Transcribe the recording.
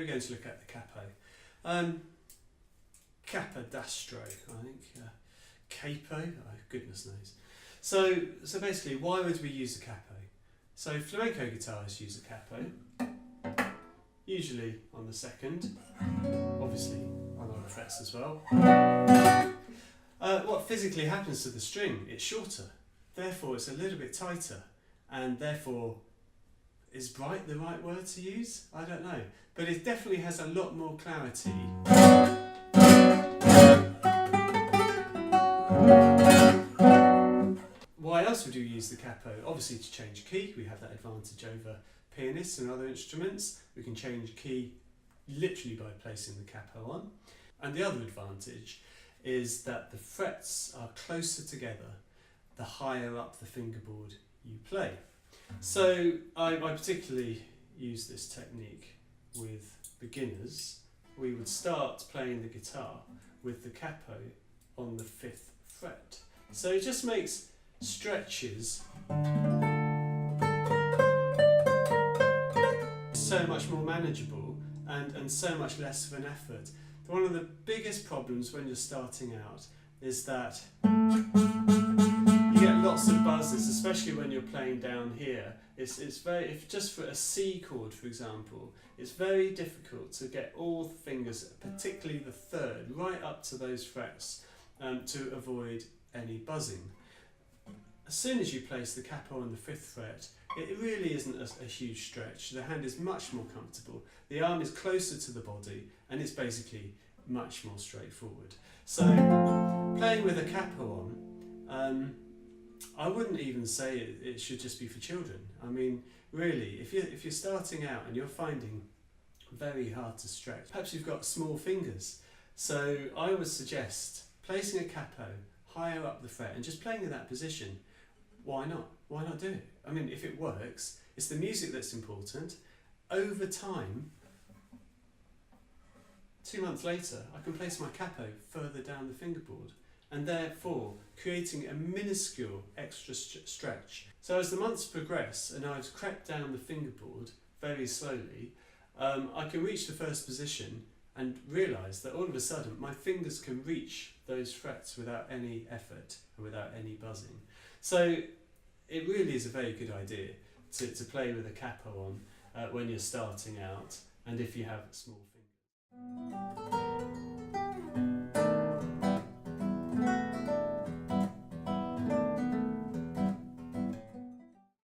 we're going to look at the capo. Capodastro, I think. Capo, oh goodness knows. So basically, why would we use a capo? So flamenco guitarists use a capo, usually on the second, obviously on other frets as well. What physically happens to the string? It's shorter, therefore it's a little bit tighter, and therefore, is bright the right word to use? I don't know, but it definitely has a lot more clarity. Why else would you use the capo? Obviously to change key, we have that advantage over pianists and other instruments. We can change key literally by placing the capo on. And the other advantage is that the frets are closer together the higher up the fingerboard you play. So I particularly use this technique with beginners. We would start playing the guitar with the capo on the 5th fret. So it just makes stretches so much more manageable and so much less of an effort. One of the biggest problems when you're starting out is that you get lots of buzzes, especially when you're playing down here. It's very, if just for a C chord, for example, it's very difficult to get all the fingers, particularly the third, right up to those frets to avoid any buzzing. As soon as you place the capo on the 5th fret, it really isn't a huge stretch. The hand is much more comfortable, the arm is closer to the body, and it's basically much more straightforward. So playing with a capo on, I wouldn't even say it should just be for children. I mean, really, if you're starting out and you're finding very hard to stretch, perhaps you've got small fingers, so I would suggest placing a capo higher up the fret and just playing in that position. Why not? Why not do it? I mean, if it works, it's the music that's important. Over time, 2 months later, I can place my capo further down the fingerboard, and therefore creating a minuscule extra stretch. So as the months progress and I've crept down the fingerboard very slowly, I can reach the first position and realise that all of a sudden my fingers can reach those frets without any effort and without any buzzing. So it really is a very good idea to play with a capo on when you're starting out, and if you have small fingers.